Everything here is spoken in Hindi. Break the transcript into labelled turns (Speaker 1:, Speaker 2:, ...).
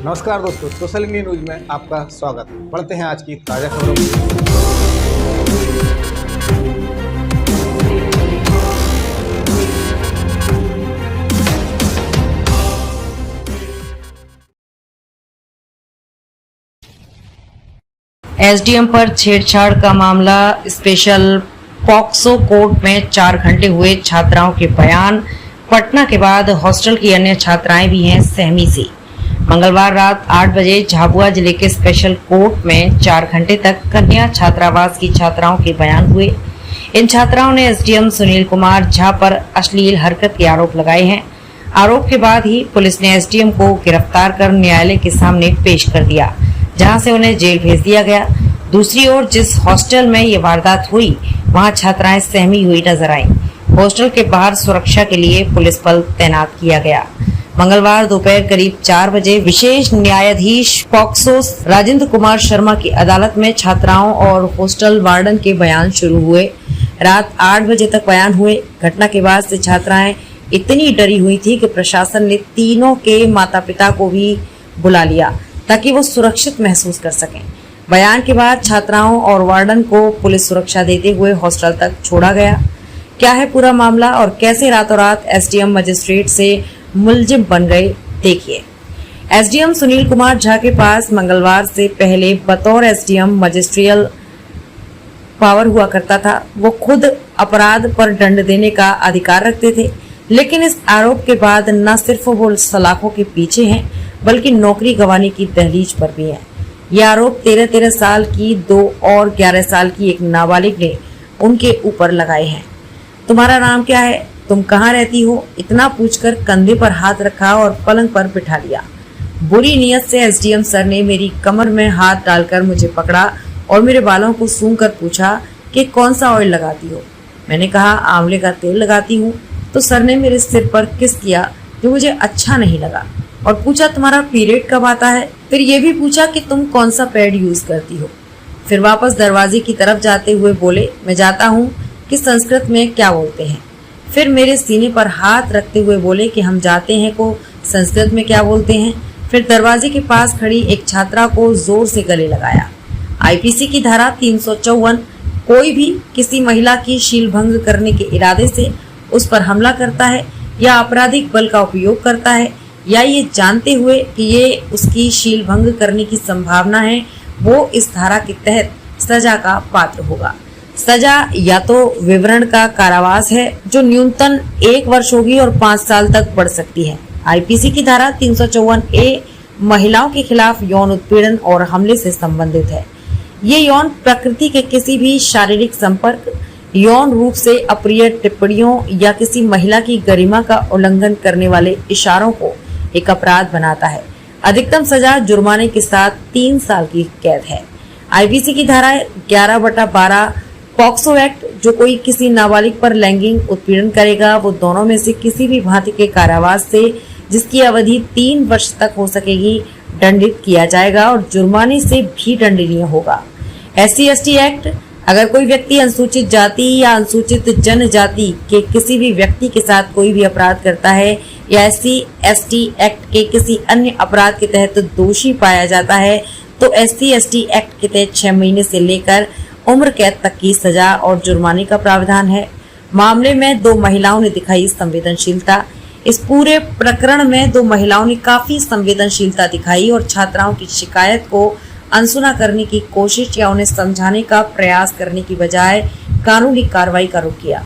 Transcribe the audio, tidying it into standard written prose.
Speaker 1: नमस्कार दोस्तों, सोशल इंडिया न्यूज में आपका स्वागत। बढ़ते हैं आज की ताज़ा खबरों में।
Speaker 2: एसडीएम पर छेड़छाड़ का मामला, स्पेशल पॉक्सो कोर्ट में 4 घंटे हुए छात्राओं के बयान। पटना के बाद हॉस्टल की अन्य छात्राएं भी हैं सहमी सी। मंगलवार रात 8 बजे झाबुआ जिले के स्पेशल कोर्ट में 4 घंटे तक कन्या छात्रावास की छात्राओं के बयान हुए। इन छात्राओं ने एसडीएम सुनील कुमार झा पर अश्लील हरकत के आरोप लगाए हैं। आरोप के बाद ही पुलिस ने एसडीएम को गिरफ्तार कर न्यायालय के सामने पेश कर दिया, जहां से उन्हें जेल भेज दिया गया। दूसरी ओर जिस हॉस्टल में ये वारदात हुई, वहां छात्राएं सहमी हुई नजर आईं। हॉस्टल के बाहर सुरक्षा के लिए पुलिस बल तैनात किया गया। मंगलवार दोपहर करीब 4 बजे विशेष न्यायाधीश पॉक्सो राजेंद्र कुमार शर्मा की अदालत में छात्राओं और हॉस्टल वार्डन के बयान शुरू हुए। रात 8 बजे तक बयान हुए। घटना के बाद से छात्राएं इतनी डरी हुई थी कि प्रशासन ने तीनों के माता पिता को भी बुला लिया ताकि वो सुरक्षित महसूस कर सकें। बयान के बाद छात्राओं और वार्डन को पुलिस सुरक्षा देते हुए हॉस्टल तक छोड़ा गया। क्या है पूरा मामला और कैसे रातों रात एसडीएम मजिस्ट्रेट से मुलजिम बन गए, देखिए। एसडीएम सुनील कुमार झा के पास मंगलवार से पहले बतौर एसडीएम मजिस्ट्रियल पावर हुआ करता था। वो खुद अपराध पर दंड देने का अधिकार रखते थे, लेकिन इस आरोप के बाद न सिर्फ वो सलाखों के पीछे हैं, बल्कि नौकरी गंवाने की दहलीज पर भी है। ये आरोप 13-13 साल की 2 और 11 साल की एक नाबालिग ने उनके ऊपर लगाए हैं। तुम्हारा नाम क्या है, तुम कहाँ रहती हो, इतना पूछकर कंधे पर हाथ रखा और पलंग पर बिठा लिया। बुरी नीयत से एसडीएम सर ने मेरी कमर में हाथ डालकर मुझे पकड़ा और मेरे बालों को सूंघकर पूछा कि कौन सा ऑयल लगाती हो। मैंने कहा आंवले का तेल लगाती हूँ। तो सर ने मेरे सिर पर किस किया जो मुझे अच्छा नहीं लगा और पूछा तुम्हारा पीरियड कब आता है। फिर ये भी पूछा कि तुम कौन सा पैड यूज करती हो। फिर वापस दरवाजे की तरफ जाते हुए बोले मैं जाता हूँ कि संस्कृत में क्या बोलते हैं। फिर मेरे सीने पर हाथ रखते हुए बोले कि हम जाते हैं को संस्कृत में क्या बोलते हैं। फिर दरवाजे के पास खड़ी एक छात्रा को जोर से गले लगाया। आईपीसी की धारा 354 कोई भी किसी महिला की शील भंग करने के इरादे से उस पर हमला करता है या आपराधिक बल का उपयोग करता है या ये जानते हुए कि ये उसकी शील भंग करने की संभावना है, वो इस धारा के तहत सजा का पात्र होगा। सजा या तो विवरण का कारावास है जो न्यूनतम 1 वर्ष होगी और 5 साल तक बढ़ सकती है। आईपीसी की धारा 354A महिलाओं के खिलाफ यौन उत्पीड़न और हमले से संबंधित है। ये यौन प्रकृति के किसी भी शारीरिक संपर्क, यौन रूप से अप्रिय टिप्पणियों या किसी महिला की गरिमा का उल्लंघन करने वाले इशारों को एक अपराध बनाता है। अधिकतम सजा जुर्माने के साथ 3 साल की कैद है। आईपीसी की धारा 11/12 पॉक्सो एक्ट जो कोई किसी नाबालिग पर लैंगिक उत्पीड़न करेगा वो दोनों में से किसी भी भांति के कारावास से जिसकी अवधि 3 वर्ष तक हो सकेगी दंडित किया जाएगा और जुर्माने से भी दंडनीय होगा। SC/ST एक्ट अगर कोई व्यक्ति अनुसूचित जाति या अनुसूचित जनजाति के किसी भी व्यक्ति के साथ कोई भी अपराध करता है या SC/ST एक्ट के किसी अन्य अपराध के तहत दोषी पाया जाता है तो SC/ST एक्ट के तहत 6 महीने से लेकर उम्र कैद तक की सजा और जुर्माने का प्रावधान है। मामले में 2 महिलाओं ने दिखाई संवेदनशीलता। इस पूरे प्रकरण में 2 महिलाओं ने काफी संवेदनशीलता दिखाई और छात्राओं की शिकायत को अनसुना करने की कोशिश या उन्हें समझाने का प्रयास करने की बजाय कानूनी कार्रवाई का रुख किया।